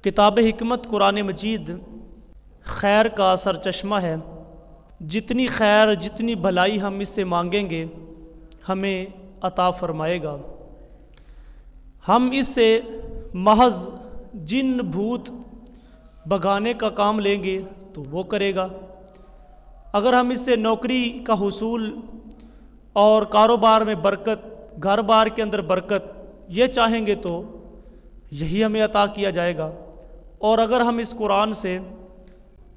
کتاب حکمت قرآن مجید خیر کا سرچشمہ ہے۔ جتنی خیر جتنی بھلائی ہم اس سے مانگیں گے ہمیں عطا فرمائے گا۔ ہم اس سے محض جن بھوت بھگانے کا کام لیں گے تو وہ کرے گا۔ اگر ہم اس سے نوکری کا حصول اور کاروبار میں برکت، گھر بار کے اندر برکت یہ چاہیں گے تو یہی ہمیں عطا کیا جائے گا۔ اور اگر ہم اس قرآن سے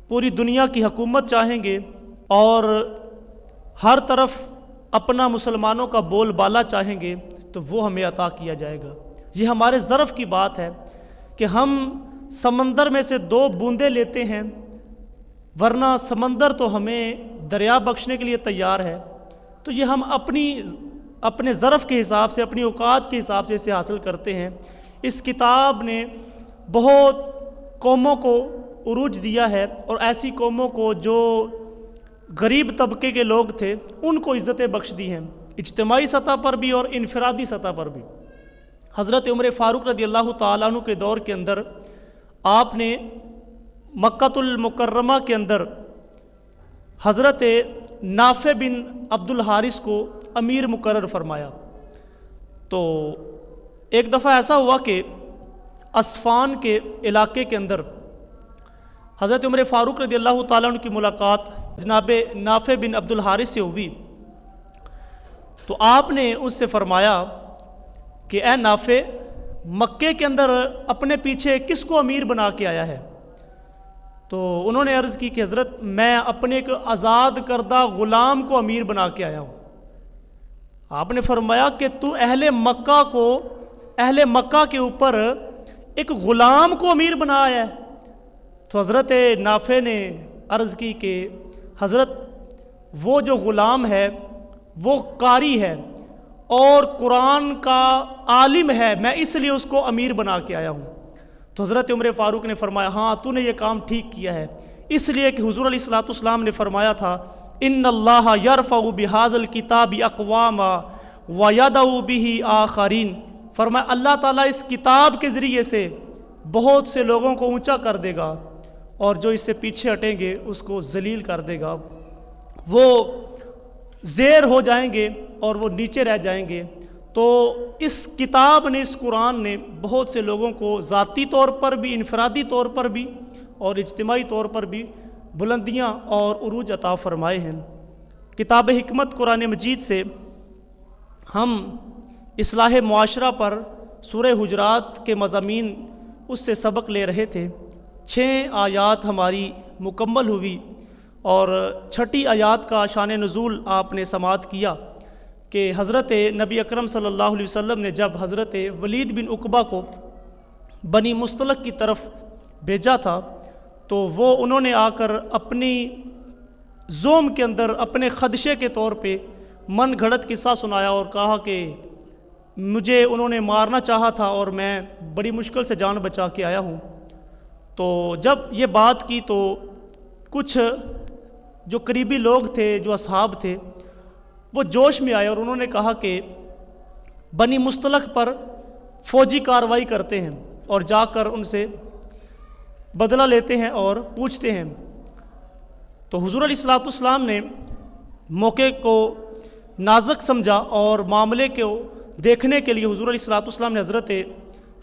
پوری دنیا کی حکومت چاہیں گے اور ہر طرف اپنا مسلمانوں کا بول بالا چاہیں گے تو وہ ہمیں عطا کیا جائے گا۔ یہ ہمارے ظرف کی بات ہے کہ ہم سمندر میں سے 2 بوندیں لیتے ہیں، ورنہ سمندر تو ہمیں دریا بخشنے کے لیے تیار ہے۔ تو یہ ہم اپنے ظرف کے حساب سے، اپنی اوقات کے حساب سے اسے حاصل کرتے ہیں۔ اس کتاب نے بہت قوموں کو عروج دیا ہے، اور ایسی قوموں کو جو غریب طبقے کے لوگ تھے ان کو عزتیں بخش دی ہیں، اجتماعی سطح پر بھی اور انفرادی سطح پر بھی۔ حضرت عمر فاروق رضی اللہ تعالیٰ عنہ کے دور کے اندر آپ نے مکۃ المکرمہ کے اندر حضرت نافع بن عبد الحارث کو امیر مقرر فرمایا۔ تو ایک دفعہ ایسا ہوا کہ اسفان کے علاقے کے اندر حضرت عمر فاروق رضی اللہ تعالیٰ عنہ کی ملاقات جناب نافع بن عبد الحارث سے ہوئی۔ تو آپ نے اس سے فرمایا کہ اے نافع، مکے کے اندر اپنے پیچھے کس کو امیر بنا کے آیا ہے؟ تو انہوں نے عرض کی کہ حضرت میں اپنے ایک آزاد کردہ غلام کو امیر بنا کے آیا ہوں۔ آپ نے فرمایا کہ تو اہل مکہ کے اوپر ایک غلام کو امیر بنا آیا ہے؟ تو حضرت نافع نے عرض کی کہ حضرت وہ جو غلام ہے وہ قاری ہے اور قرآن کا عالم ہے، میں اس لیے اس کو امیر بنا کے آیا ہوں۔ تو حضرت عمر فاروق نے فرمایا ہاں تو نے یہ کام ٹھیک کیا ہے، اس لیے کہ حضور علیہ الصلوۃ والسلام نے فرمایا تھا ان اللہ یرفع بہذا الکتاب اقواما ویدع بہ آخرین۔ فرمایا اللہ تعالیٰ اس کتاب کے ذریعے سے بہت سے لوگوں کو اونچا کر دے گا، اور جو اس سے پیچھے ہٹیں گے اس کو ذلیل کر دے گا، وہ زیر ہو جائیں گے اور وہ نیچے رہ جائیں گے۔ تو اس کتاب نے، اس قرآن نے بہت سے لوگوں کو ذاتی طور پر بھی، انفرادی طور پر بھی اور اجتماعی طور پر بھی بلندیاں اور عروج عطا فرمائے ہیں۔ کتاب حکمت قرآن مجید سے ہم اصلاح معاشرہ پر سورہ حجرات کے مضامین اس سے سبق لے رہے تھے۔ 6 آیات ہماری مکمل ہوئی اور 6ٹھی آیات کا شان نزول آپ نے سماعت کیا کہ حضرت نبی اکرم صلی اللہ علیہ وسلم نے جب حضرت ولید بن عقبہ کو بنی مستلق کی طرف بھیجا تھا تو انہوں نے آ کر اپنی زوم کے اندر اپنے خدشے کے طور پہ من گھڑت قصہ سنایا اور کہا کہ مجھے انہوں نے مارنا چاہا تھا اور میں بڑی مشکل سے جان بچا کے آیا ہوں۔ تو جب یہ بات کی تو کچھ جو قریبی لوگ تھے، جو اصحاب تھے، وہ جوش میں آئے اور انہوں نے کہا کہ بنی مستلق پر فوجی کارروائی کرتے ہیں اور جا کر ان سے بدلہ لیتے ہیں اور پوچھتے ہیں۔ تو حضور علیہ الصلوۃ والسلام نے موقع کو نازک سمجھا اور معاملے کو دیکھنے کے لیے حضور علیہ الصلوۃ والسلام نے حضرت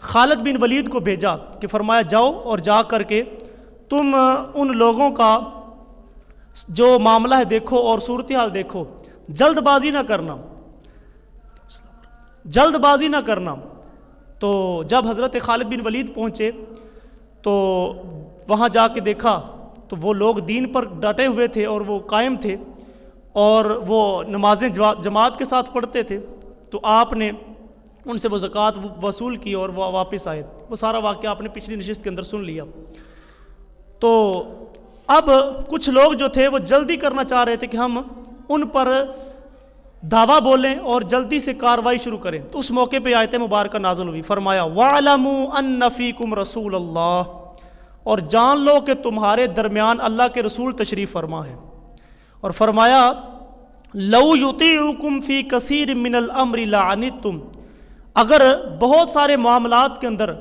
خالد بن ولید کو بھیجا کہ فرمایا جاؤ اور جا کر کے تم ان لوگوں کا جو معاملہ ہے دیکھو اور صورتحال دیکھو، جلد بازی نہ کرنا۔ تو جب حضرت خالد بن ولید پہنچے تو وہاں جا کے دیکھا تو وہ لوگ دین پر ڈٹے ہوئے تھے اور وہ قائم تھے اور وہ نمازیں جماعت کے ساتھ پڑھتے تھے۔ تو آپ نے ان سے وہ زکوٰۃ وصول کی اور وہ واپس آئے۔ وہ سارا واقعہ آپ نے پچھلی نشست کے اندر سن لیا۔ تو اب کچھ لوگ جو تھے وہ جلدی کرنا چاہ رہے تھے کہ ہم ان پر دعویٰ بولیں اور جلدی سے کارروائی شروع کریں۔ تو اس موقع پہ آیت مبارکہ نازل ہوئی، فرمایا وَاعْلَمُوا أَنَّ فِيكُمْ رَسُولَ اللَّهِ، اور جان لو کہ تمہارے درمیان اللہ کے رسول تشریف فرما ہے۔ اور فرمایا لَوْ يُطِيعُكُمْ فِي كَثِيرٍ مِّنَ الْأَمْرِ لَعَنِتُّمْ، اگر بہت سارے معاملات کے اندر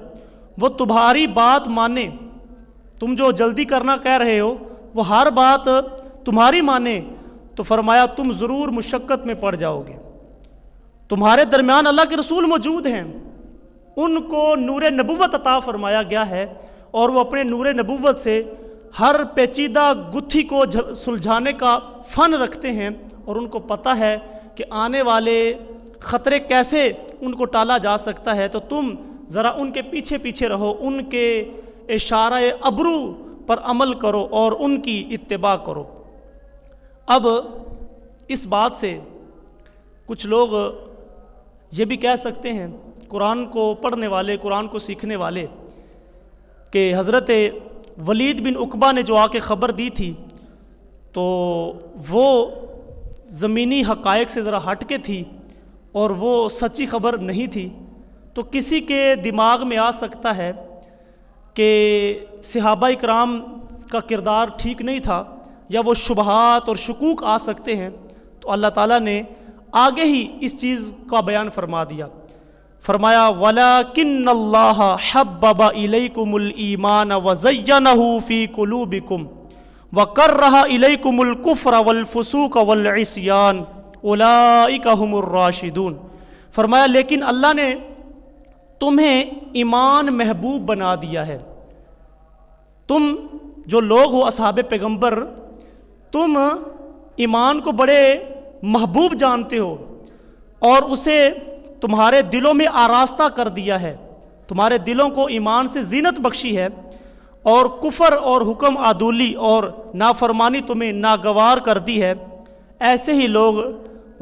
وہ تمہاری بات مانے، تم جو جلدی کرنا کہہ رہے ہو وہ ہر بات تمہاری مانے، تو فرمایا تم ضرور مشقت میں پڑ جاؤ گے۔ تمہارے درمیان اللہ کے رسول موجود ہیں، ان کو نور نبوت عطا فرمایا گیا ہے، اور وہ اپنے نور نبوت سے ہر پیچیدہ گتھی کو سلجھانے کا فن رکھتے ہیں، اور ان کو پتہ ہے کہ آنے والے خطرے کیسے ان کو ٹالا جا سکتا ہے۔ تو تم ذرا ان کے پیچھے پیچھے رہو، ان کے اشارہ ابرو پر عمل کرو اور ان کی اتباع کرو۔ اب اس بات سے کچھ لوگ یہ بھی کہہ سکتے ہیں، قرآن کو پڑھنے والے، قرآن کو سیکھنے والے، کہ حضرت ولید بن عقبہ نے جو آ کے خبر دی تھی تو وہ زمینی حقائق سے ذرا ہٹ کے تھی اور وہ سچی خبر نہیں تھی، تو کسی کے دماغ میں آ سکتا ہے کہ صحابہ کرام کا کردار ٹھیک نہیں تھا، یا وہ شبہات اور شکوک آ سکتے ہیں، تو اللہ تعالیٰ نے آگے ہی اس چیز کا بیان فرما دیا۔ فرمایا وَلَكِنَّ اللَّهَ حَبَّبَ إِلَيْكُمُ الْإِيمَانَ وَزَيَّنَهُ فِي قُلُوبِكُمْ وَكَرَّهَ إِلَيْكُمُ الْكُفْرَ وَالْفُسُوقَ وَالْعِصْيَانَ أُولَئِكَ هُمُ الرَّاشِدُونَ۔ فرمایا لیکن اللہ نے تمہیں ایمان محبوب بنا دیا ہے، تم جو لوگ ہو اصحاب پیغمبر، تم ایمان کو بڑے محبوب جانتے ہو اور اسے تمہارے دلوں میں آراستہ کر دیا ہے، تمہارے دلوں کو ایمان سے زینت بخشی ہے، اور کفر اور حکم عدولی اور نافرمانی تمہیں ناگوار کر دی ہے، ایسے ہی لوگ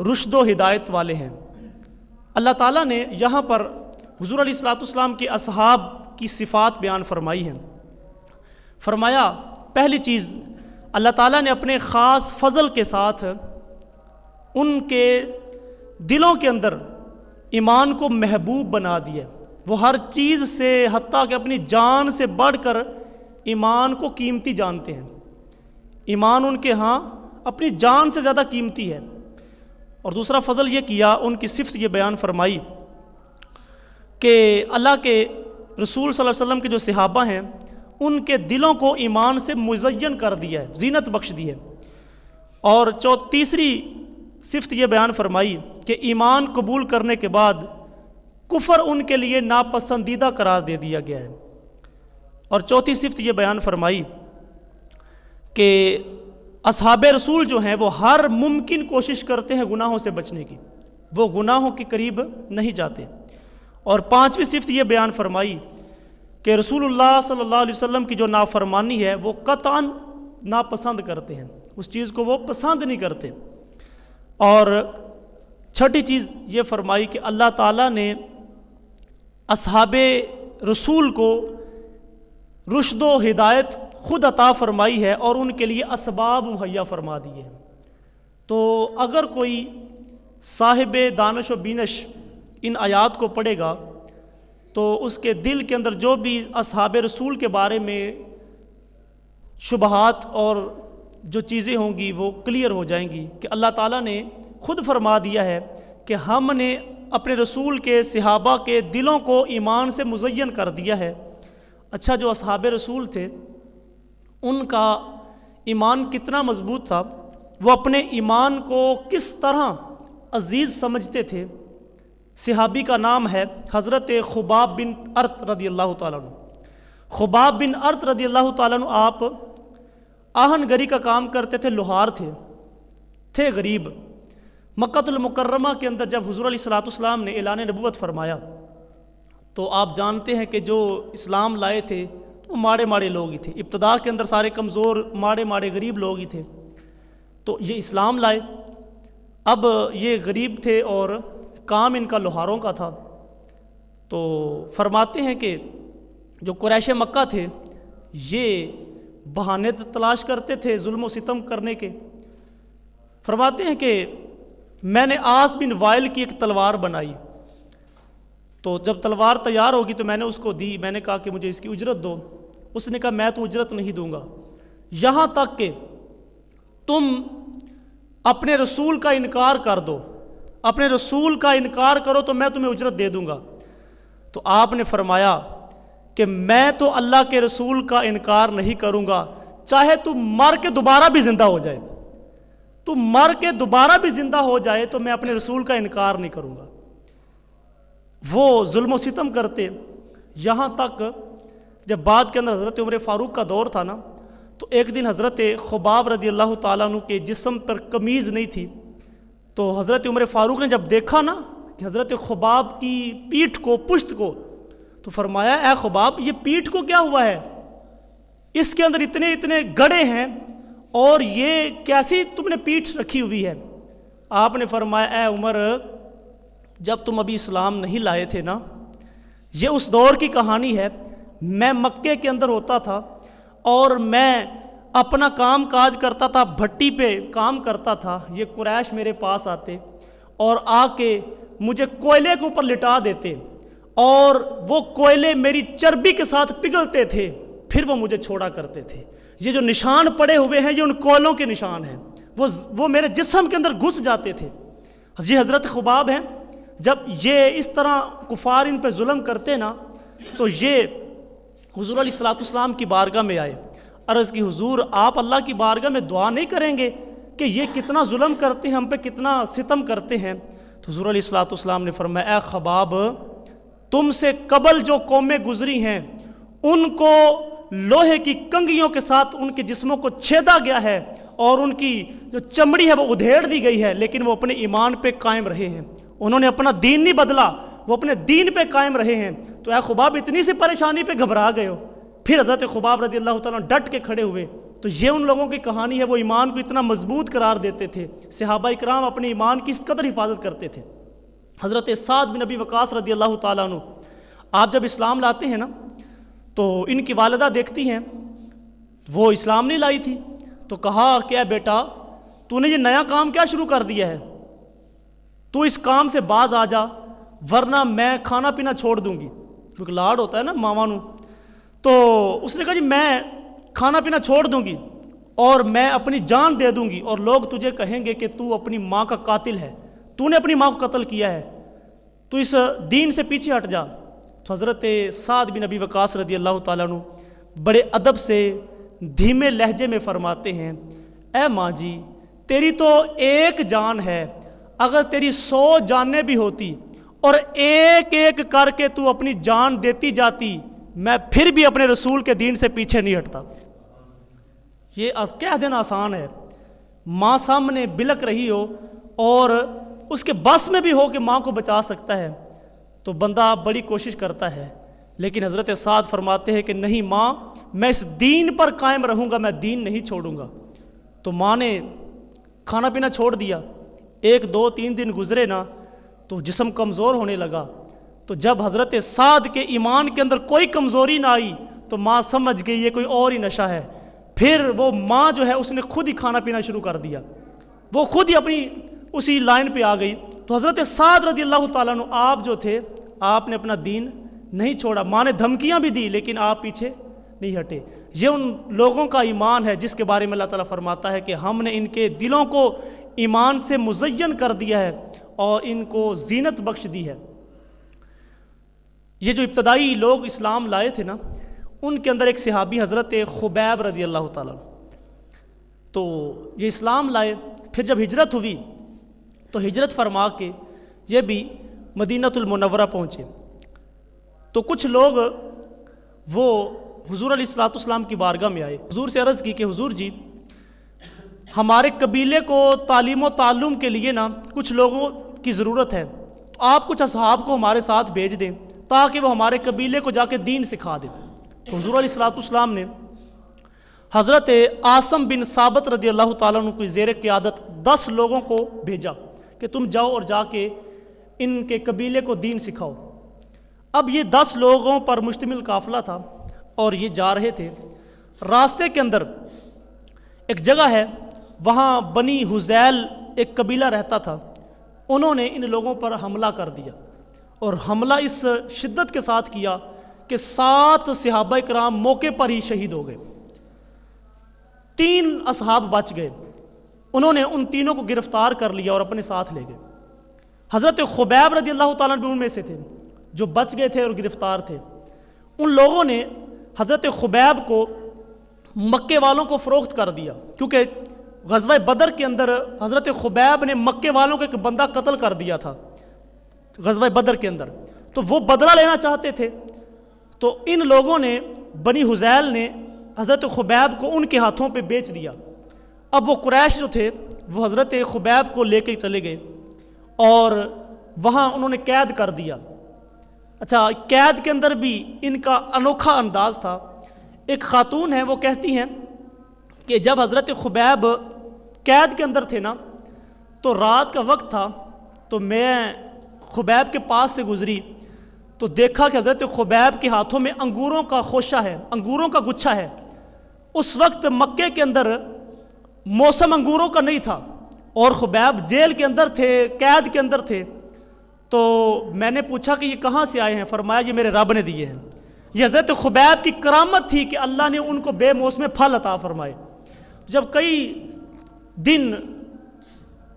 رشد و ہدایت والے ہیں۔ اللہ تعالیٰ نے یہاں پر حضور علیہ الصلوۃ والسلام کے اصحاب کی صفات بیان فرمائی ہیں۔ فرمایا پہلی چیز، اللہ تعالیٰ نے اپنے خاص فضل کے ساتھ ان کے دلوں کے اندر ایمان کو محبوب بنا دیا، وہ ہر چیز سے حتیٰ کہ اپنی جان سے بڑھ کر ایمان کو قیمتی جانتے ہیں، ایمان ان کے ہاں اپنی جان سے زیادہ قیمتی ہے۔ اور دوسرا فضل یہ کیا، ان کی صفت یہ بیان فرمائی کہ اللہ کے رسول صلی اللہ علیہ وسلم کے جو صحابہ ہیں ان کے دلوں کو ایمان سے مزین کر دیا ہے، زینت بخش دی ہے۔ اور تیسری صفت یہ بیان فرمائی کہ ایمان قبول کرنے کے بعد کفر ان کے لیے ناپسندیدہ قرار دے دیا گیا ہے۔ اور چوتھی صفت یہ بیان فرمائی کہ اصحاب رسول جو ہیں وہ ہر ممکن کوشش کرتے ہیں گناہوں سے بچنے کی، وہ گناہوں کے قریب نہیں جاتے۔ اور پانچویں صفت یہ بیان فرمائی کہ رسول اللہ صلی اللہ علیہ وسلم کی جو نافرمانی ہے وہ قطعاً ناپسند کرتے ہیں، اس چیز کو وہ پسند نہیں کرتے۔ اور چھٹی چیز یہ فرمائی کہ اللہ تعالیٰ نے اصحاب رسول کو رشد و ہدایت خود عطا فرمائی ہے اور ان کے لیے اسباب مہیا فرما دیے ہیں۔ تو اگر کوئی صاحب دانش و بینش ان آیات کو پڑھے گا تو اس کے دل کے اندر جو بھی اصحاب رسول کے بارے میں شبہات اور جو چیزیں ہوں گی وہ کلیئر ہو جائیں گی کہ اللہ تعالیٰ نے خود فرما دیا ہے کہ ہم نے اپنے رسول کے صحابہ کے دلوں کو ایمان سے مزین کر دیا ہے۔ اچھا، جو اصحاب رسول تھے ان کا ایمان کتنا مضبوط تھا، وہ اپنے ایمان کو کس طرح عزیز سمجھتے تھے۔ صحابی کا نام ہے حضرت خباب بن ارت رضی اللہ تعالیٰ عنہ۔ خباب بن ارت رضی اللہ تعالیٰ عنہ آپ آہن گری کا کام کرتے تھے، لوہار تھے غریب۔ مکہ المکرمہ کے اندر جب حضور علیہ الصلوۃ والسلام نے اعلان نبوت فرمایا تو آپ جانتے ہیں کہ جو اسلام لائے تھے وہ ماڑے لوگ ہی تھے، ابتدا کے اندر سارے کمزور ماڑے غریب لوگ ہی تھے، تو یہ اسلام لائے۔ اب یہ غریب تھے اور کام ان کا لوہاروں کا تھا، تو فرماتے ہیں کہ جو قریش مکہ تھے یہ بہانے تلاش کرتے تھے ظلم و ستم کرنے کے۔ فرماتے ہیں کہ میں نے آس بن وائل کی ایک تلوار بنائی، تو جب تلوار تیار ہوگی تو میں نے اس کو دی، میں نے کہا کہ مجھے اس کی اجرت دو۔ اس نے کہا میں تو اجرت نہیں دوں گا یہاں تک کہ تم اپنے رسول کا انکار کر دو، اپنے رسول کا انکار کرو تو میں تمہیں اجرت دے دوں گا۔ تو آپ نے فرمایا کہ میں تو اللہ کے رسول کا انکار نہیں کروں گا، چاہے تو مر کے دوبارہ بھی زندہ ہو جائے، تو مر کے دوبارہ بھی زندہ ہو جائے تو میں اپنے رسول کا انکار نہیں کروں گا۔ وہ ظلم و ستم کرتے، یہاں تک جب بعد کے اندر حضرت عمر فاروق کا دور تھا نا، تو ایک دن حضرت خباب رضی اللہ تعالیٰ عنہ کے جسم پر قمیض نہیں تھی، تو حضرت عمر فاروق نے جب دیکھا نا کہ حضرت خباب کی پیٹھ کو، پشت کو، تو فرمایا اے خباب یہ پیٹھ کو کیا ہوا ہے، اس کے اندر اتنے اتنے گڑھے ہیں اور یہ کیسی تم نے پیٹھ رکھی ہوئی ہے۔ آپ نے فرمایا اے عمر، جب تم ابھی اسلام نہیں لائے تھے نا، یہ اس دور کی کہانی ہے، میں مکے کے اندر ہوتا تھا اور میں اپنا کام کاج کرتا تھا، بھٹی پہ کام کرتا تھا، یہ قریش میرے پاس آتے اور آ کے مجھے کوئلے کے اوپر لٹا دیتے اور وہ کوئلے میری چربی کے ساتھ پگھلتے تھے، پھر وہ مجھے چھوڑا کرتے تھے۔ یہ جو نشان پڑے ہوئے ہیں یہ ان کوئلوں کے نشان ہیں، وہ میرے جسم کے اندر گھس جاتے تھے۔ یہ حضرت خباب ہیں، جب یہ اس طرح کفار ان پہ ظلم کرتے نا، تو یہ حضور علیہ الصلوۃ والسلام کی بارگاہ میں آئے، عرض کی حضور آپ اللہ کی بارگاہ میں دعا نہیں کریں گے کہ یہ کتنا ظلم کرتے ہیں، ہم پہ کتنا ستم کرتے ہیں؟ تو حضور علیہ الصلوۃ والسلام نے فرمایا اے خباب، تم سے قبل جو قومیں گزری ہیں ان کو لوہے کی کنگھیوں کے ساتھ ان کے جسموں کو چھیدا گیا ہے اور ان کی جو چمڑی ہے وہ ادھیڑ دی گئی ہے، لیکن وہ اپنے ایمان پہ قائم رہے ہیں، انہوں نے اپنا دین نہیں بدلا، وہ اپنے دین پہ قائم رہے ہیں۔ تو اے خباب اتنی سی پریشانی پہ گھبرا گئے ہو؟ پھر حضرت خباب رضی اللہ تعالیٰ ڈٹ کے کھڑے ہوئے۔ تو یہ ان لوگوں کی کہانی ہے، وہ ایمان کو اتنا مضبوط قرار دیتے تھے، صحابہ کرام اپنے ایمان کی اس قدر حفاظت کرتے تھے۔ حضرت سعد بن ابی وقاص رضی اللہ تعالیٰ عنہ، آپ جب اسلام لاتے ہیں نا تو ان کی والدہ دیکھتی ہیں وہ اسلام نہیں لائی تھی، تو کہا کہ اے بیٹا تو نے یہ نیا کام کیا شروع کر دیا ہے، تو اس کام سے باز آ جا ورنہ میں کھانا پینا چھوڑ دوں گی۔ کیونکہ لاڈ ہوتا ہے نا ماما نو، تو اس نے کہا جی میں کھانا پینا چھوڑ دوں گی اور میں اپنی جان دے دوں گی، اور لوگ تجھے کہیں گے کہ تو اپنی ماں کا قاتل ہے، تو نے اپنی ماں کو قتل کیا ہے، تو اس دین سے پیچھے ہٹ جا۔ تو حضرت سعد بن ابی وقاص رضی اللہ تعالیٰ عنہ بڑے ادب سے دھیمے لہجے میں فرماتے ہیں اے ماں جی تیری تو ایک جان ہے، اگر تیری 100 جانیں بھی ہوتی اور ایک ایک کر کے تو اپنی جان دیتی جاتی، میں پھر بھی اپنے رسول کے دین سے پیچھے نہیں ہٹتا۔ یہ کہہ دینا آسان ہے، ماں سامنے بلک رہی ہو اور اس کے بس میں بھی ہو کہ ماں کو بچا سکتا ہے تو بندہ بڑی کوشش کرتا ہے، لیکن حضرت سعد فرماتے ہیں کہ نہیں ماں، میں اس دین پر قائم رہوں گا، میں دین نہیں چھوڑوں گا۔ تو ماں نے کھانا پینا چھوڑ دیا، 1 2 3 دن گزرے نا تو جسم کمزور ہونے لگا، تو جب حضرت سعد کے ایمان کے اندر کوئی کمزوری نہ آئی تو ماں سمجھ گئی یہ کوئی اور ہی نشہ ہے، پھر وہ ماں جو ہے اس نے خود ہی کھانا پینا شروع کر دیا، وہ خود ہی اپنی اسی لائن پہ آ گئی۔ تو حضرت سعد رضی اللہ تعالیٰ عنہ آپ جو تھے آپ نے اپنا دین نہیں چھوڑا، ماں نے دھمکیاں بھی دی لیکن آپ پیچھے نہیں ہٹے۔ یہ ان لوگوں کا ایمان ہے جس کے بارے میں اللہ تعالیٰ فرماتا ہے کہ ہم نے ان کے دلوں کو ایمان سے مزین کر دیا ہے اور ان کو زینت بخش دی ہے۔ یہ جو ابتدائی لوگ اسلام لائے تھے نا ان کے اندر ایک صحابی حضرت خبیب رضی اللہ تعالیٰ، تو یہ اسلام لائے، پھر جب ہجرت ہوئی تو ہجرت فرما کے یہ بھی مدینہ المنورہ پہنچے، تو کچھ لوگ وہ حضور علیہ الصلوۃ والسلام کی بارگاہ میں آئے، حضور سے عرض کی کہ حضور جی ہمارے قبیلے کو تعلیم و تعلم کے لیے نا کچھ لوگوں کی ضرورت ہے، تو آپ کچھ اصحاب کو ہمارے ساتھ بھیج دیں تاکہ وہ ہمارے قبیلے کو جا کے دین سکھا دیں۔ تو حضور علیہ الصلوۃ والسلام نے حضرت عاصم بن ثابت رضی اللہ تعالیٰ عنہ کی زیر قیادت 10 لوگوں کو بھیجا کہ تم جاؤ اور جا کے ان کے قبیلے کو دین سکھاؤ۔ اب یہ 10 لوگوں پر مشتمل قافلہ تھا اور یہ جا رہے تھے، راستے کے اندر ایک جگہ ہے وہاں بنی حذیل ایک قبیلہ رہتا تھا، انہوں نے ان لوگوں پر حملہ کر دیا اور حملہ اس شدت کے ساتھ کیا کہ 7 صحابہ کرام موقع پر ہی شہید ہو گئے، 3 اصحاب بچ گئے، انہوں نے ان تینوں کو گرفتار کر لیا اور اپنے ساتھ لے گئے۔ حضرت خبیب رضی اللہ تعالیٰ عنہ ان میں سے تھے جو بچ گئے تھے اور گرفتار تھے، ان لوگوں نے حضرت خبیب کو مکے والوں کو فروخت کر دیا، کیونکہ غزوہ بدر کے اندر حضرت خبیب نے مکے والوں کو ایک بندہ قتل کر دیا تھا غزوہ بدر کے اندر، تو وہ بدلہ لینا چاہتے تھے۔ تو ان لوگوں نے، بنی حذیل نے حضرت خبیب کو ان کے ہاتھوں پہ بیچ دیا۔ اب وہ قریش جو تھے وہ حضرت خبیب کو لے کے چلے گئے اور وہاں انہوں نے قید کر دیا۔ اچھا، قید کے اندر بھی ان کا انوکھا انداز تھا۔ ایک خاتون ہیں، وہ کہتی ہیں کہ جب حضرت خبیب قید کے اندر تھے نا، تو رات کا وقت تھا، تو میں خبیب کے پاس سے گزری تو دیکھا کہ حضرت خبیب کے ہاتھوں میں انگوروں کا خوشہ ہے، انگوروں کا گچھا ہے۔ اس وقت مکے کے اندر موسم انگوروں کا نہیں تھا اور خبیب جیل کے اندر تھے، قید کے اندر تھے۔ تو میں نے پوچھا کہ یہ کہاں سے آئے ہیں؟ فرمایا یہ میرے رب نے دیے ہیں۔ یہ حضرت خبیب کی کرامت تھی کہ اللہ نے ان کو بے موسم پھل عطا فرمائے۔ جب کئی دن،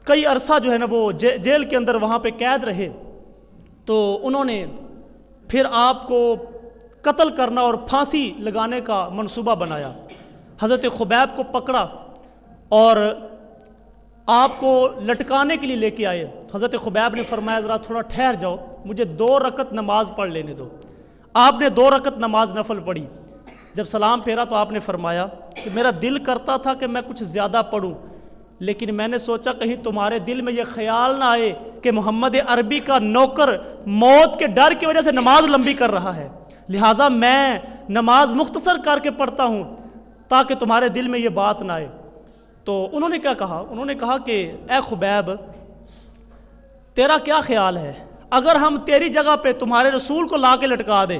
کئی عرصہ جو ہے نا وہ جیل کے اندر وہاں پہ قید رہے، تو انہوں نے پھر آپ کو قتل کرنا اور پھانسی لگانے کا منصوبہ بنایا۔ حضرت خبیب کو پکڑا اور آپ کو لٹکانے کے لیے لے کے آئے۔ حضرت خبیب نے فرمایا ذرا تھوڑا ٹھہر جاؤ، مجھے 2 رکعت نماز پڑھ لینے دو۔ آپ نے 2 رکعت نماز نفل پڑھی۔ جب سلام پھیرا تو آپ نے فرمایا کہ میرا دل کرتا تھا کہ میں کچھ زیادہ پڑھوں، لیکن میں نے سوچا کہیں تمہارے دل میں یہ خیال نہ آئے کہ محمد عربی کا نوکر موت کے ڈر کی وجہ سے نماز لمبی کر رہا ہے، لہٰذا میں نماز مختصر کر کے پڑھتا ہوں تاکہ تمہارے دل میں یہ بات نہ آئے۔ تو انہوں نے کیا کہا؟ انہوں نے کہا کہ اے خبیب، تیرا کیا خیال ہے اگر ہم تیری جگہ پہ تمہارے رسول کو لا کے لٹکا دیں؟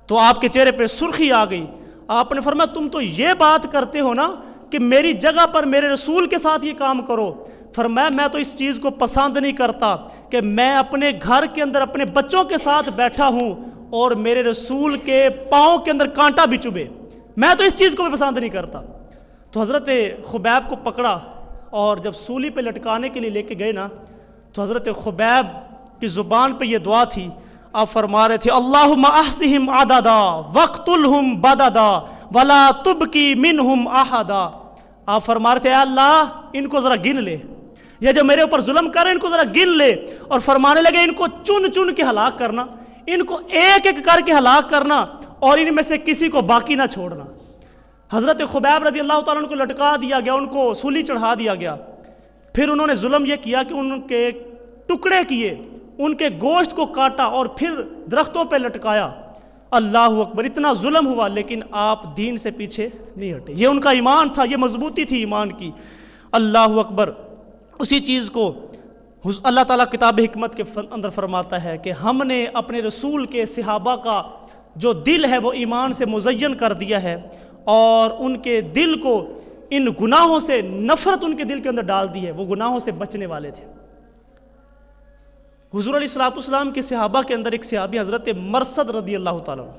تو آپ کے چہرے پہ سرخی آ گئی۔ آپ نے فرمایا تم تو یہ بات کرتے ہو نا کہ میری جگہ پر میرے رسول کے ساتھ یہ کام کرو۔ فرمایا میں تو اس چیز کو پسند نہیں کرتا کہ میں اپنے گھر کے اندر اپنے بچوں کے ساتھ بیٹھا ہوں اور میرے رسول کے پاؤں کے اندر کانٹا بھی چبھے، میں تو اس چیز کو بھی پسند نہیں کرتا۔ تو حضرت خبیب کو پکڑا اور جب سولی پہ لٹکانے کے لیے لے کے گئے نا، تو حضرت خبیب کی زبان پہ یہ دعا تھی، آپ فرما رہے تھے اللہم احصہم عددا واقتلہم بددا ولا تبکی منہم احدا۔ آپ فرما رہے تھے اے اللہ ان کو ذرا گن لے، یہ جو میرے اوپر ظلم کر رہے ہیں ان کو ذرا گن لے، اور فرمانے لگے ان کو چن چن کے ہلاک کرنا، ان کو ایک ایک کر کے ہلاک کرنا اور ان میں سے کسی کو باقی نہ چھوڑنا۔ حضرت خبیب رضی اللہ تعالیٰ عنہ کو لٹکا دیا گیا، ان کو سولی چڑھا دیا گیا۔ پھر انہوں نے ظلم یہ کیا کہ ان کے ٹکڑے کیے، ان کے گوشت کو کاٹا اور پھر درختوں پہ لٹکایا۔ اللہ اکبر، اتنا ظلم ہوا لیکن آپ دین سے پیچھے نہیں ہٹے۔ یہ ان کا ایمان تھا، یہ مضبوطی تھی ایمان کی۔ اللہ اکبر۔ اسی چیز کو اللہ تعالیٰ کتاب حکمت کے اندر فرماتا ہے کہ ہم نے اپنے رسول کے صحابہ کا جو دل ہے وہ ایمان سے مزین کر دیا ہے، اور ان کے دل کو ان گناہوں سے نفرت ان کے دل کے اندر ڈال دی ہے، وہ گناہوں سے بچنے والے تھے۔ حضور علیہ الصلوۃ والسلام کے صحابہ کے اندر ایک صحابی حضرت مرثد رضی اللہ تعالیٰ عنہ۔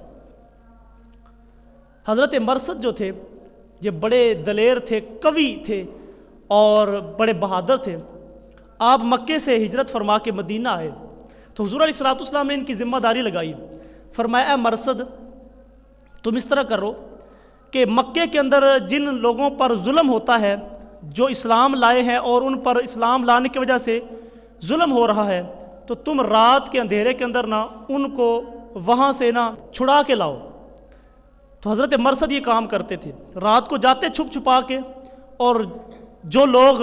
حضرت مرثد جو تھے یہ بڑے دلیر تھے، قوی تھے اور بڑے بہادر تھے۔ آپ مکے سے ہجرت فرما کے مدینہ آئے تو حضور علیہ الصلوۃ والسلام نے ان کی ذمہ داری لگائی، فرمایا اے مرثد تم اس طرح کرو کہ مکے کے اندر جن لوگوں پر ظلم ہوتا ہے، جو اسلام لائے ہیں اور ان پر اسلام لانے کی وجہ سے ظلم ہو رہا ہے، تو تم رات کے اندھیرے کے اندر نا ان کو وہاں سے نا چھڑا کے لاؤ۔ تو حضرت مرثد یہ کام کرتے تھے، رات کو جاتے چھپ چھپا کے، اور جو لوگ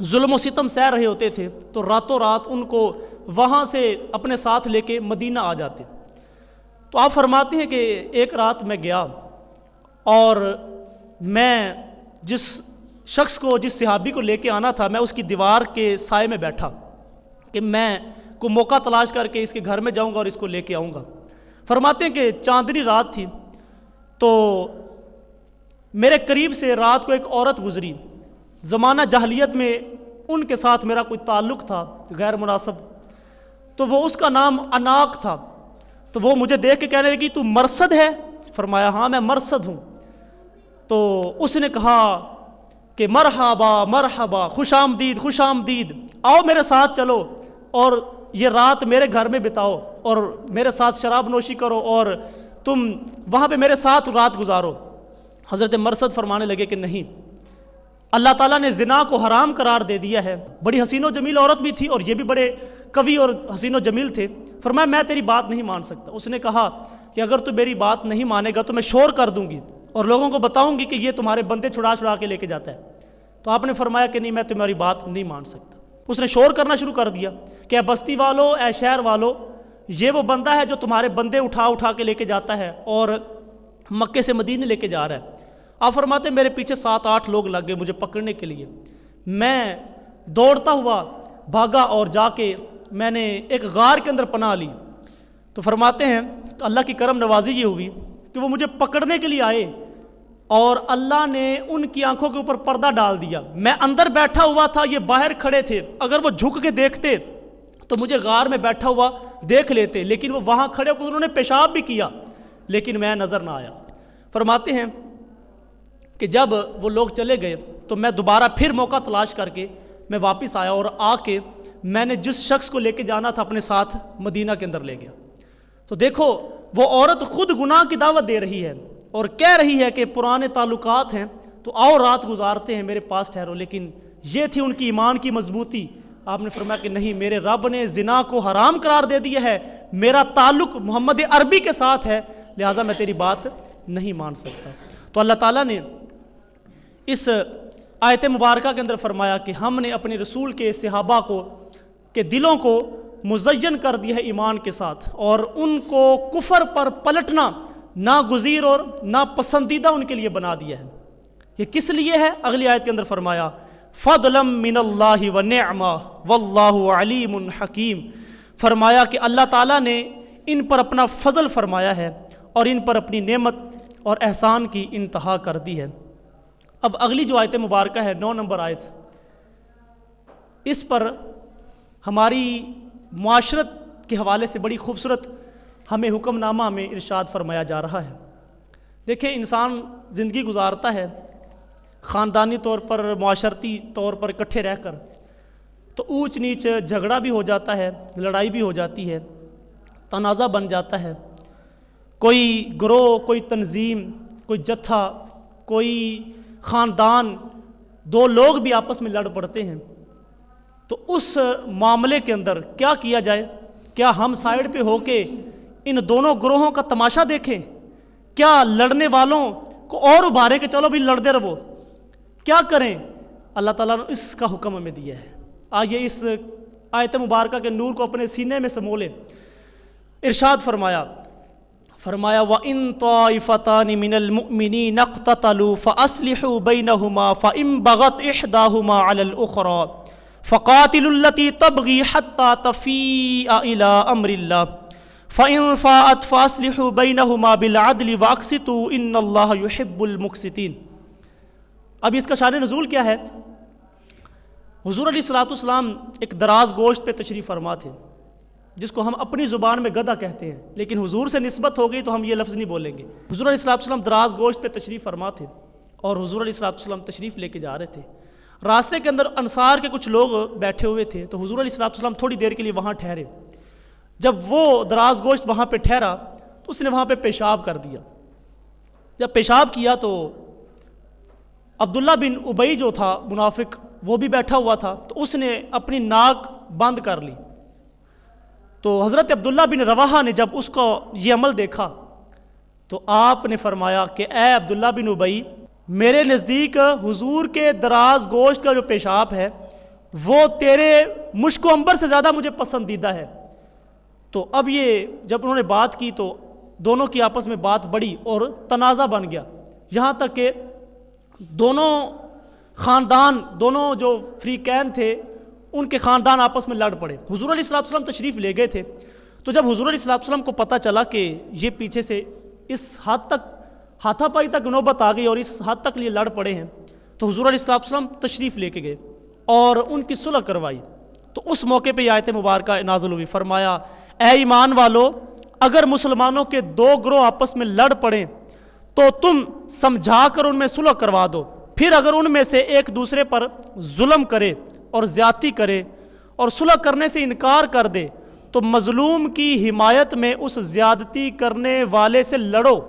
ظلم و ستم سہ رہے ہوتے تھے تو راتوں رات ان کو وہاں سے اپنے ساتھ لے کے مدینہ آ جاتے۔ تو آپ فرماتے ہیں کہ ایک رات میں گیا اور میں جس شخص کو، جس صحابی کو لے کے آنا تھا، میں اس کی دیوار کے سائے میں بیٹھا کہ میں کو موقع تلاش کر کے اس کے گھر میں جاؤں گا اور اس کو لے کے آؤں گا۔ فرماتے ہیں کہ چاندنی رات تھی تو میرے قریب سے رات کو ایک عورت گزری، زمانہ جاہلیت میں ان کے ساتھ میرا کوئی تعلق تھا غیر مناسب، تو وہ اس کا نام اناق تھا۔ تو وہ مجھے دیکھ کے کہنے لگی تو مرثد ہے؟ فرمایا ہاں میں مرثد ہوں۔ تو اس نے کہا کہ مرحبا مرحبا، خوش آمدید خوش آمدید، آؤ میرے ساتھ چلو اور یہ رات میرے گھر میں بتاؤ اور میرے ساتھ شراب نوشی کرو اور تم وہاں پہ میرے ساتھ رات گزارو۔ حضرت مرثد فرمانے لگے کہ نہیں، اللہ تعالیٰ نے زنا کو حرام قرار دے دیا ہے۔ بڑی حسین و جمیل عورت بھی تھی اور یہ بھی بڑے قوی اور حسین و جمیل تھے۔ فرمایا میں تیری بات نہیں مان سکتا۔ اس نے کہا کہ اگر تو میری بات نہیں مانے گا تو میں شور کر دوں گی اور لوگوں کو بتاؤں گی کہ یہ تمہارے بندے چھڑا چھڑا کے لے کے جاتا ہے۔ تو آپ نے فرمایا کہ نہیں، میں تمہاری بات نہیں مان سکتا۔ اس نے شور کرنا شروع کر دیا کہ اے بستی والو، اے شہر والو، یہ وہ بندہ ہے جو تمہارے بندے اٹھا اٹھا کے لے کے جاتا ہے اور مکے سے مدینے لے کے جا رہا ہے۔ آپ فرماتے میرے پیچھے 7-8 لوگ لگ گئے مجھے پکڑنے کے لیے۔ میں دوڑتا ہوا بھاگا اور جا کے میں نے ایک غار کے اندر پناہ لی۔ تو فرماتے ہیں کہ اللہ کی کرم نوازی یہ ہوئی کہ وہ مجھے پکڑنے کے لیے آئے اور اللہ نے ان کی آنکھوں کے اوپر پردہ ڈال دیا۔ میں اندر بیٹھا ہوا تھا، یہ باہر کھڑے تھے، اگر وہ جھک کے دیکھتے تو مجھے غار میں بیٹھا ہوا دیکھ لیتے، لیکن وہ وہاں کھڑے ہو کے انہوں نے پیشاب بھی کیا لیکن میں نظر نہ آیا۔ فرماتے ہیں کہ جب وہ لوگ چلے گئے تو میں دوبارہ پھر موقع تلاش کر کے میں واپس آیا اور آ کے میں نے جس شخص کو لے کے جانا تھا اپنے ساتھ مدینہ کے اندر لے گیا۔ تو دیکھو وہ عورت خود گناہ کی دعوت دے رہی ہے اور کہہ رہی ہے کہ پرانے تعلقات ہیں تو آؤ رات گزارتے ہیں، میرے پاس ٹھہرو، لیکن یہ تھی ان کی ایمان کی مضبوطی۔ آپ نے فرمایا کہ نہیں، میرے رب نے زنا کو حرام قرار دے دیا ہے، میرا تعلق محمد عربی کے ساتھ ہے، لہٰذا میں تیری بات نہیں مان سکتا۔ تو اللہ تعالیٰ نے اس آیت مبارکہ کے اندر فرمایا کہ ہم نے اپنے رسول کے صحابہ کو کے دلوں کو مزین کر دیا ہے ایمان کے ساتھ اور ان کو کفر پر پلٹنا ناگزیر اور ناپسندیدہ ان کے لیے بنا دیا ہے۔ یہ کس لیے ہے؟ اگلی آیت کے اندر فرمایا فضلا من اللہ ونعمہ واللہ علیم حکیم۔ فرمایا کہ اللہ تعالیٰ نے ان پر اپنا فضل فرمایا ہے اور ان پر اپنی نعمت اور احسان کی انتہا کر دی ہے۔ اب اگلی جو آیت مبارکہ ہے 9 نمبر آیت، اس پر ہماری معاشرت کے حوالے سے بڑی خوبصورت ہمیں حکم نامہ میں ارشاد فرمایا جا رہا ہے۔ دیکھیں انسان زندگی گزارتا ہے خاندانی طور پر، معاشرتی طور پر اکٹھے رہ کر، تو اونچ نیچ جھگڑا بھی ہو جاتا ہے، لڑائی بھی ہو جاتی ہے، تنازع بن جاتا ہے، کوئی گروہ، کوئی تنظیم، کوئی جتھا، کوئی خاندان، 2 لوگ بھی آپس میں لڑ پڑتے ہیں۔ تو اس معاملے کے اندر کیا کیا جائے؟ کیا ہم سائیڈ پہ ہو کے ان دونوں گروہوں کا تماشا دیکھیں؟ کیا لڑنے والوں کو اور ابھارے کہ چلو بھی لڑتے رہو؟ کیا کریں؟ اللہ تعالیٰ نے اس کا حکم ہمیں دیا ہے۔ آئیے اس آیت مبارکہ کے نور کو اپنے سینے میں سمو لیں۔ ارشاد فرمایا وَإِن طَائِفَتَانِ مِنَ الْمُؤْمِنِينَ اقْتَتَلُوا فَأَصْلِحُوا بَيْنَهُمَا فَإِن بَغَتْ إِحْدَاهُمَا عَلَى الْأُخْرَى فَقَاتِلُوا الَّتِي تَبْغِي حَتَّى تَفِيءَ إِلَى أَمْرِ اللَّهِ فَإِن فَاءَتْ فَأَصْلِحُوا بَيْنَهُمَا بِالْعَدْلِ وَأَقْسِطُوا إِنَّ اللَّهَ يُحِبُّ الْمُقْسِطِينَ۔ اب اس کا شان نزول کیا ہے؟ حضور علیہ الصلوۃ والسلام ایک دراز گوشت پہ تشریف فرما تھے، جس کو ہم اپنی زبان میں گدھا کہتے ہیں، لیکن حضور سے نسبت ہو گئی تو ہم یہ لفظ نہیں بولیں گے۔ حضور علیہ الصلوۃ والسلام دراز گوشت پہ تشریف فرما تھے اور حضور علیہ الصلوۃ والسلام تشریف لے کے جا رہے تھے۔ راستے کے اندر انصار کے کچھ لوگ بیٹھے ہوئے تھے تو حضور علیہ الصلوۃ والسلام تھوڑی دیر کے لیے وہاں ٹھہرے۔ جب وہ دراز گوشت وہاں پہ ٹھہرا تو اس نے وہاں پہ پیشاب کر دیا۔ جب پیشاب کیا تو عبداللہ بن ابی جو تھا منافق، وہ بھی بیٹھا ہوا تھا، تو اس نے اپنی ناک بند کر لی۔ تو حضرت عبداللہ بن رواحہ نے جب اس کو یہ عمل دیکھا تو آپ نے فرمایا کہ اے عبداللہ بن ابی، میرے نزدیک حضور کے دراز گوشت کا جو پیشاب ہے وہ تیرے مشک و عنبر سے زیادہ مجھے پسندیدہ ہے۔ تو اب یہ جب انہوں نے بات کی تو دونوں کی آپس میں بات بڑھی اور تنازع بن گیا، یہاں تک کہ دونوں خاندان، دونوں جو فریقین تھے ان کے خاندان آپس میں لڑ پڑے۔ حضور علیہ الصلوۃ والسلام تشریف لے گئے تھے، تو جب حضور علیہ الصلوۃ والسلام کو پتہ چلا کہ یہ پیچھے سے اس حد تک ہاتھا پائی تک نوبت آ گئی اور اس حد تک یہ لڑ پڑے ہیں، تو حضور علیہ الصلوۃ والسلام تشریف لے کے گئے اور ان کی صلح کروائی۔ تو اس موقع پہ یہ آیت مبارکہ نازل ہوئی، فرمایا اے ایمان والو، اگر مسلمانوں کے 2 گروہ آپس میں لڑ پڑیں تو تم سمجھا کر ان میں صلح کروا دو، پھر اگر ان میں سے ایک دوسرے پر ظلم کرے اور زیادتی کرے اور صلح کرنے سے انکار کر دے تو مظلوم کی حمایت میں اس زیادتی کرنے والے سے لڑو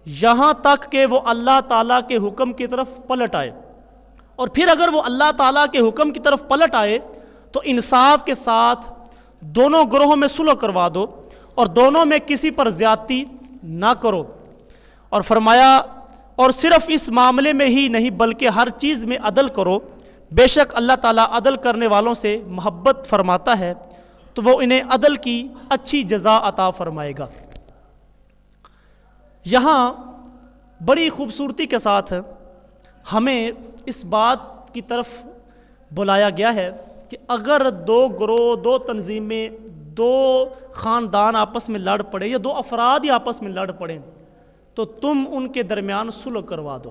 یہاں تک کہ وہ اللہ تعالیٰ کے حکم کی طرف پلٹ آئے، اور پھر اگر وہ اللہ تعالیٰ کے حکم کی طرف پلٹ آئے تو انصاف کے ساتھ دونوں گروہوں میں صلح کروا دو اور دونوں میں کسی پر زیادتی نہ کرو۔ اور فرمایا اور صرف اس معاملے میں ہی نہیں بلکہ ہر چیز میں عدل کرو، بے شک اللہ تعالیٰ عدل کرنے والوں سے محبت فرماتا ہے تو وہ انہیں عدل کی اچھی جزا عطا فرمائے گا۔ یہاں بڑی خوبصورتی کے ساتھ ہمیں اس بات کی طرف بلایا گیا ہے کہ اگر دو گروہ، دو تنظیمیں، دو خاندان آپس میں لڑ پڑے یا دو افراد ہی آپس میں لڑ پڑیں تو تم ان کے درمیان صلح کروا دو۔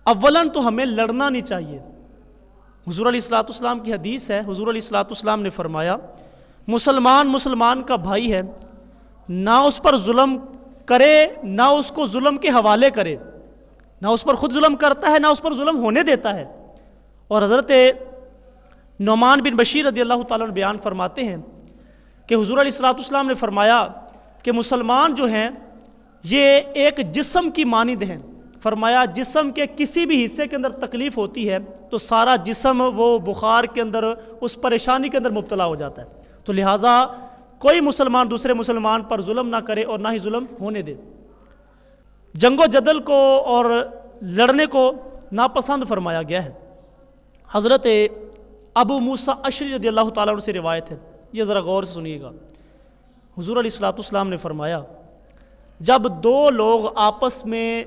اولاً تو ہمیں لڑنا نہیں چاہیے۔ حضور علیہ الصلوۃ والسلام کی حدیث ہے، حضور علیہ الصلوۃ والسلام نے فرمایا مسلمان کا بھائی ہے، نہ اس پر ظلم کرے نہ اس کو ظلم کے حوالے کرے، نہ اس پر خود ظلم کرتا ہے نہ اس پر ظلم ہونے دیتا ہے۔ اور حضرت نعمان بن بشیر رضی اللہ تعالیٰ عنہ بیان فرماتے ہیں کہ حضور علیہ الصلوۃ والسلام نے فرمایا کہ مسلمان جو ہیں یہ ایک جسم کی مانند ہیں۔ فرمایا جسم کے کسی بھی حصے کے اندر تکلیف ہوتی ہے تو سارا جسم وہ بخار کے اندر، اس پریشانی کے اندر مبتلا ہو جاتا ہے، تو لہٰذا کوئی مسلمان دوسرے مسلمان پر ظلم نہ کرے اور نہ ہی ظلم ہونے دے۔ جنگ و جدل کو اور لڑنے کو ناپسند فرمایا گیا ہے۔ حضرت ابو موسیٰ اشعری رضی اللہ تعالیٰ عنہ سے روایت ہے، یہ ذرا غور سے سنیے گا۔ حضور علیہ الصلوۃ والسلام نے فرمایا جب دو لوگ آپس میں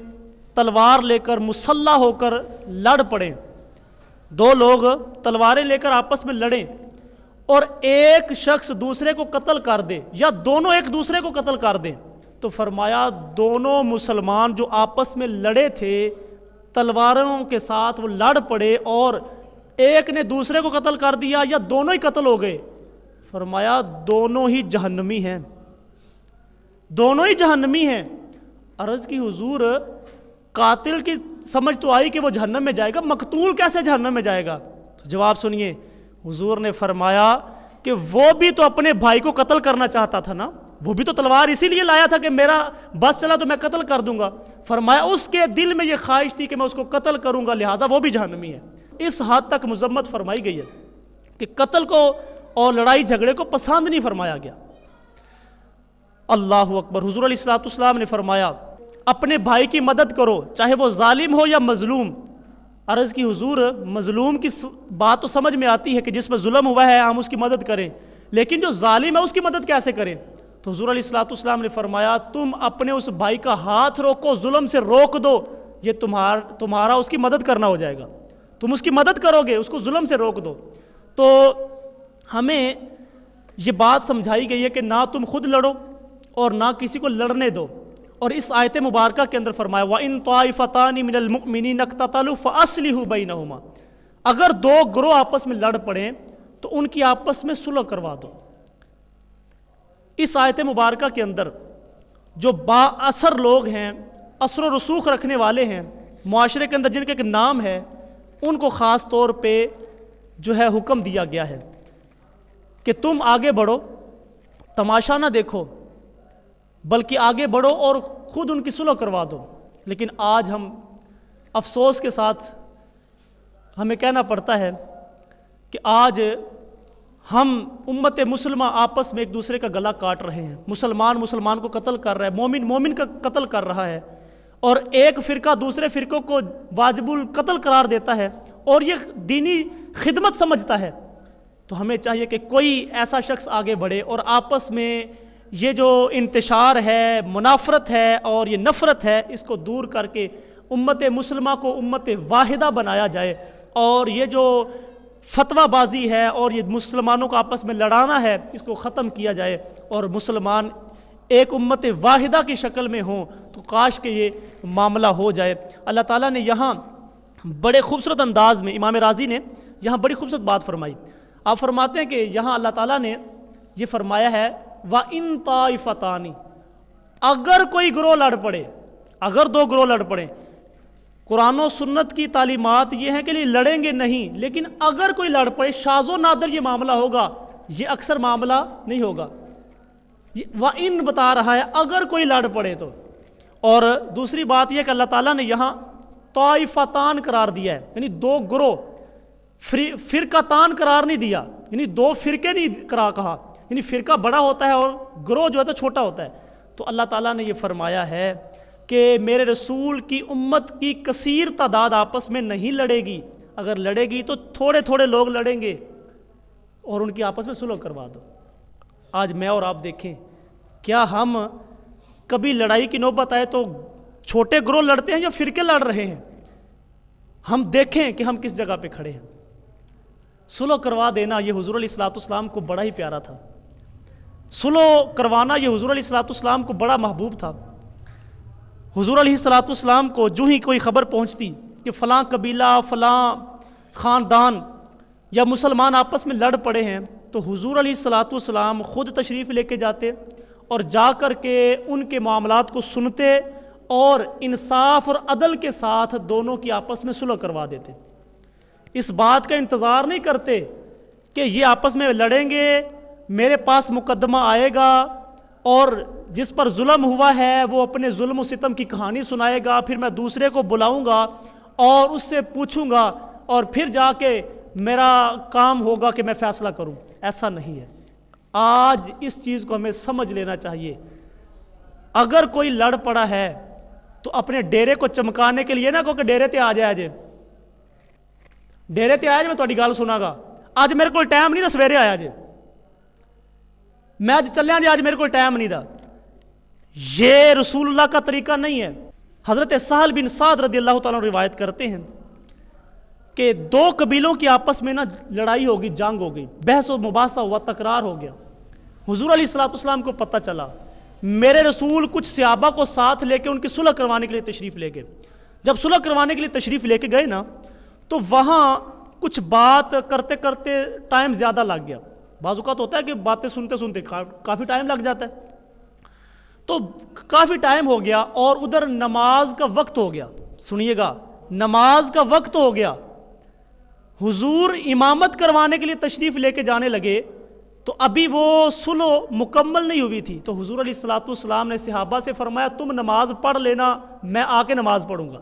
تلوار لے کر مسلح ہو کر لڑ پڑیں، دو لوگ تلواریں لے کر آپس میں لڑیں اور ایک شخص دوسرے کو قتل کر دے یا دونوں ایک دوسرے کو قتل کر دیں، تو فرمایا دونوں مسلمان جو آپس میں لڑے تھے تلواروں کے ساتھ وہ لڑ پڑے اور ایک نے دوسرے کو قتل کر دیا یا دونوں ہی قتل ہو گئے، فرمایا دونوں ہی جہنمی ہیں، دونوں ہی جہنمی ہیں۔ عرض کی حضور قاتل کی سمجھ تو آئی کہ وہ جہنم میں جائے گا، مقتول کیسے جہنم میں جائے گا؟ تو جواب سنیے، حضور نے فرمایا کہ وہ بھی تو اپنے بھائی کو قتل کرنا چاہتا تھا نا، وہ بھی تو تلوار اسی لیے لایا تھا کہ میرا بس چلا تو میں قتل کر دوں گا۔ فرمایا اس کے دل میں یہ خواہش تھی کہ میں اس کو قتل کروں گا، لہٰذا وہ بھی جہنمی ہے۔ اس حد تک مذمت فرمائی گئی ہے کہ قتل کو اور لڑائی جھگڑے کو پسند نہیں فرمایا گیا۔ اللہ اکبر۔ حضور علیہ الصلوۃ والسلام نے فرمایا اپنے بھائی کی مدد کرو چاہے وہ ظالم ہو یا مظلوم۔ عرض کی حضور مظلوم کی بات تو سمجھ میں آتی ہے کہ جس پر ظلم ہوا ہے ہم اس کی مدد کریں، لیکن جو ظالم ہے اس کی مدد کیسے کریں؟ تو حضور علیہ الصلوۃ والسلام نے فرمایا تم اپنے اس بھائی کا ہاتھ روکو، ظلم سے روک دو، یہ تمہارا اس کی مدد کرنا ہو جائے گا، تم اس کی مدد کرو گے، اس کو ظلم سے روک دو۔ تو ہمیں یہ بات سمجھائی گئی ہے کہ نہ تم خود لڑو اور نہ کسی کو لڑنے دو۔ اور اس آیت مبارکہ کے اندر فرمایا وَإِن طَائِفَتَانِ مِنَ الْمُؤْمِنِينَ اقْتَتَلُوا فَأَصْلِحُوا بَيْنَهُمَا، اگر دو گروہ آپس میں لڑ پڑیں تو ان کی آپس میں صلح کروا دو۔ اس آیت مبارکہ کے اندر جو با اثر لوگ ہیں، اثر و رسوخ رکھنے والے ہیں معاشرے کے اندر، جن کا ایک نام ہے، ان کو خاص طور پہ جو ہے حکم دیا گیا ہے کہ تم آگے بڑھو، تماشا نہ دیکھو بلکہ آگے بڑھو اور خود ان کی صلح کروا دو۔ لیکن آج ہم افسوس کے ساتھ ہمیں کہنا پڑتا ہے کہ آج ہم امت مسلمہ آپس میں ایک دوسرے کا گلا کاٹ رہے ہیں، مسلمان کو قتل کر رہا ہے، مومن کا قتل کر رہا ہے، اور ایک فرقہ دوسرے فرقوں کو واجب القتل قرار دیتا ہے اور یہ دینی خدمت سمجھتا ہے۔ تو ہمیں چاہیے کہ کوئی ایسا شخص آگے بڑھے اور آپس میں یہ جو انتشار ہے، منافرت ہے اور یہ نفرت ہے، اس کو دور کر کے امت مسلمہ کو امت واحدہ بنایا جائے، اور یہ جو فتویٰ بازی ہے اور یہ مسلمانوں کو آپس میں لڑانا ہے اس کو ختم کیا جائے اور مسلمان ایک امت واحدہ کی شکل میں ہوں، تو کاش کہ یہ معاملہ ہو جائے۔ اللہ تعالیٰ نے یہاں بڑے خوبصورت انداز میں، امام رازی نے یہاں بڑی خوبصورت بات فرمائی۔ آپ فرماتے ہیں کہ یہاں اللہ تعالیٰ نے یہ فرمایا ہے وَإِن طَائِفَتَانِ، اگر کوئی گروہ لڑ پڑے، اگر دو گروہ لڑ پڑیں، قرآن و سنت کی تعلیمات یہ ہیں کہ لڑیں گے نہیں، لیکن اگر کوئی لڑ پڑے، شاذ و نادر یہ معاملہ ہوگا یہ اکثر معاملہ نہیں ہوگا. وَإِن بتا رہا ہے اگر کوئی لڑ پڑے تو. اور دوسری بات یہ کہ اللہ تعالیٰ نے یہاں طائفتان قرار دیا ہے، یعنی دو گروہ، فرقتان قرار نہیں دیا، یعنی دو فرقے نہیں کہا، یعنی فرقہ بڑا ہوتا ہے اور گروہ جو ہے تو چھوٹا ہوتا ہے. تو اللہ تعالیٰ نے یہ فرمایا ہے کہ میرے رسول کی امت کی کثیر تعداد آپس میں نہیں لڑے گی، اگر لڑے گی تو تھوڑے تھوڑے لوگ لڑیں گے اور ان کی آپس میں صلح کروا دو. آج میں اور آپ دیکھیں، کیا ہم کبھی لڑائی کی نوبت آئے تو چھوٹے گروہ لڑتے ہیں یا فرقے لڑ رہے ہیں؟ ہم دیکھیں کہ ہم کس جگہ پہ کھڑے ہیں. صلح کروا دینا یہ حضور علیہ الصلوۃ والسلام کو بڑا ہی پیارا تھا. صلح کروانا یہ حضور علیہ الصلوۃ والسلام کو بڑا محبوب تھا. حضور علیہ الصلوۃ والسلام کو جو ہی کوئی خبر پہنچتی کہ فلاں قبیلہ، فلاں خاندان یا مسلمان آپس میں لڑ پڑے ہیں، تو حضور علیہ الصلوۃ والسلام خود تشریف لے کے جاتے اور جا کر کے ان کے معاملات کو سنتے اور انصاف اور عدل کے ساتھ دونوں کی آپس میں صلح کروا دیتے. اس بات کا انتظار نہیں کرتے کہ یہ آپس میں لڑیں گے، میرے پاس مقدمہ آئے گا اور جس پر ظلم ہوا ہے وہ اپنے ظلم و ستم کی کہانی سنائے گا، پھر میں دوسرے کو بلاؤں گا اور اس سے پوچھوں گا اور پھر جا کے میرا کام ہوگا کہ میں فیصلہ کروں. ایسا نہیں ہے. آج اس چیز کو ہمیں سمجھ لینا چاہیے. اگر کوئی لڑ پڑا ہے تو اپنے ڈیرے کو چمکانے کے لیے نہ کہو کہ ڈیرے تے آ جائے، آج ڈیرے تے آیا جی میں تھوڑی گل سنا گا، اج میرے کو ٹائم نہیں تھا، سویرے آیا جی، میں اج چلیا جی، اج میرے کو ٹائم نہیں تھا. یہ رسول اللہ کا طریقہ نہیں ہے. حضرت سہل بن سعد رضی اللہ تعالیٰ عنہ روایت کرتے ہیں کہ دو قبیلوں کی آپس میں لڑائی ہو گئی، جنگ ہو گئی، بحث و مباحثہ ہوا، تکرار ہو گیا. حضور علیہ الصلوۃ والسلام کو پتہ چلا، میرے رسول کچھ صحابہ کو ساتھ لے کے ان کی صلح کروانے کے لیے تشریف لے گئے. جب صلح کروانے کے لیے تشریف لے کے گئے نا تو وہاں کچھ بات کرتے کرتے ٹائم زیادہ لگ گیا. بعض اوقات ہوتا ہے کہ باتیں سنتے سنتے کافی ٹائم لگ جاتا ہے. تو کافی ٹائم ہو گیا اور ادھر نماز کا وقت ہو گیا. سنیے گا، نماز کا وقت ہو گیا. حضور امامت کروانے کے لیے تشریف لے کے جانے لگے تو ابھی وہ صلح مکمل نہیں ہوئی تھی. تو حضور علیہ الصلوۃ والسلام نے صحابہ سے فرمایا تم نماز پڑھ لینا، میں آ کے نماز پڑھوں گا.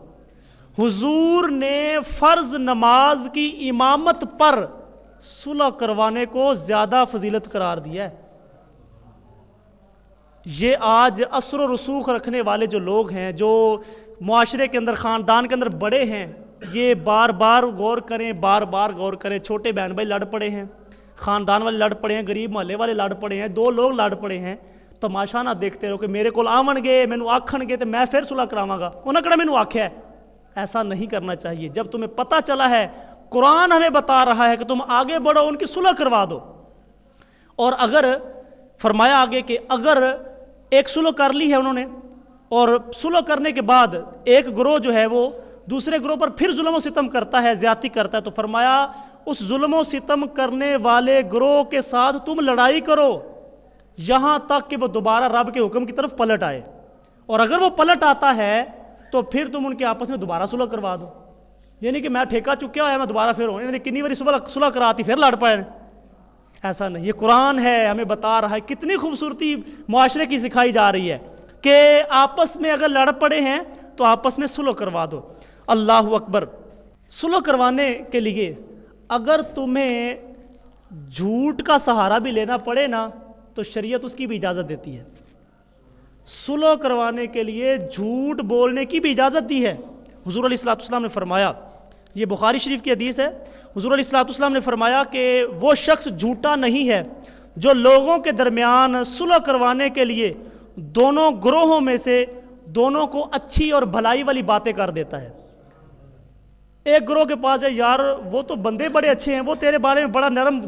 حضور نے فرض نماز کی امامت پر صلح کروانے کو زیادہ فضیلت قرار دیا ہے. یہ آج اثر و رسوخ رکھنے والے جو لوگ ہیں، جو معاشرے کے اندر، خاندان کے اندر بڑے ہیں، یہ بار بار غور کریں، بار بار غور کریں. چھوٹے بہن بھائی لڑ پڑے ہیں، خاندان والے لڑ پڑے ہیں، غریب محلے والے لڑ پڑے ہیں، دو لوگ لڑ پڑے ہیں، تماشا نہ دیکھتے رہو کہ میرے کو آون گے، مینوں آکھن گے تو میں پھر صلح کراواں گا، انہاں کہڑا مینوں آکھیا ہے. ایسا نہیں کرنا چاہیے. جب تمہیں پتہ چلا ہے، قرآن ہمیں بتا رہا ہے کہ تم آگے بڑھو، ان کی صلح کروا دو. اور اگر فرمایا آگے کہ اگر ایک صلح کر لی ہے انہوں نے اور صلح کرنے کے بعد ایک گروہ جو ہے وہ دوسرے گروہ پر پھر ظلم و ستم کرتا ہے، زیادتی کرتا ہے، تو فرمایا اس ظلم و ستم کرنے والے گروہ کے ساتھ تم لڑائی کرو یہاں تک کہ وہ دوبارہ رب کے حکم کی طرف پلٹ آئے. اور اگر وہ پلٹ آتا ہے تو پھر تم ان کے آپس میں دوبارہ صلح کروا دو. یعنی کہ میں ٹھیکہ چکیا ہوا ہے، میں دوبارہ پھر ہوں، یعنی کنی باری صلح کراتی پھر لڑ پڑے. ایسا نہیں. یہ قرآن ہے، ہمیں بتا رہا ہے. کتنی خوبصورتی معاشرے کی سکھائی جا رہی ہے کہ آپس میں اگر لڑ پڑے ہیں تو آپس میں صلح کروا دو. اللہ اکبر. صلح کروانے کے لیے اگر تمہیں جھوٹ کا سہارا بھی لینا پڑے نا تو شریعت اس کی بھی اجازت دیتی ہے. صلح کروانے کے لیے جھوٹ بولنے کی بھی اجازت دی ہے. حضور علیہ الصلوۃ والسلام نے فرمایا، یہ بخاری شریف کی حدیث ہے، حضور علیہ الصلوۃ والسلام نے فرمایا کہ وہ شخص جھوٹا نہیں ہے جو لوگوں کے درمیان صلح کروانے کے لیے دونوں گروہوں میں سے دونوں کو اچھی اور بھلائی والی باتیں کر دیتا ہے. ایک گروہ کے پاس ہے، یار وہ تو بندے بڑے اچھے ہیں، وہ تیرے بارے میں بڑا نرم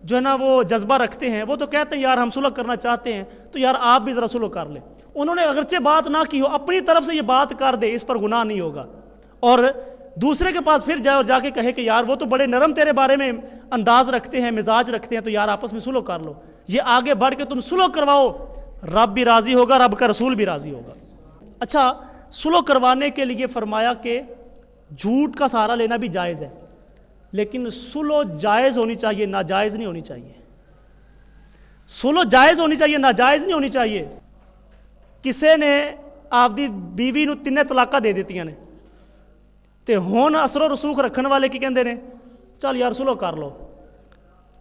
جو ہے نا وہ جذبہ رکھتے ہیں، وہ تو کہتے ہیں یار ہم صلح کرنا چاہتے ہیں، تو یار آپ بھی ذرا صلح کر لیں. انہوں نے اگرچہ بات نہ کی ہو، اپنی طرف سے یہ بات کر دے، اس پر گناہ نہیں ہوگا. اور دوسرے کے پاس پھر جائے اور جا کے کہے کہ یار وہ تو بڑے نرم تیرے بارے میں انداز رکھتے ہیں، مزاج رکھتے ہیں، تو یار آپس میں صلح کر لو. یہ آگے بڑھ کے تم صلح کرواؤ، رب بھی راضی ہوگا، رب کا رسول بھی راضی ہوگا. اچھا، صلح کروانے کے لیے فرمایا کہ جھوٹ کا سہارا لینا بھی جائز ہے، لیکن صلح جائز ہونی چاہیے، ناجائز نہیں ہونی چاہیے. ਸੁਲਹ ਜਾਇਜ਼ ਹੋਣੀ ਚਾਹੀਏ, ਨਾਜਾਇਜ਼ ਨਹੀਂ ਹੋਣੀ ਚਾਹੀਏ। ਕਿਸੇ ਨੇ ਆਪਦੀ ਬੀਵੀ ਨੂੰ 3 ਤਲਾਕਾਂ ਦੇ ਦਿੱਤੀਆਂ ਨੇ, ਤੇ ਹੁਣ ਅਸਰੋ ਰਸੂਖ ਰੱਖਣ ਵਾਲੇ ਕੀ ਕਹਿੰਦੇ ਨੇ, ਚੱਲ ਯਾਰ ਸੁਲਹ ਕਰ ਲਓ,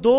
2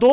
2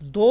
2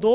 2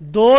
2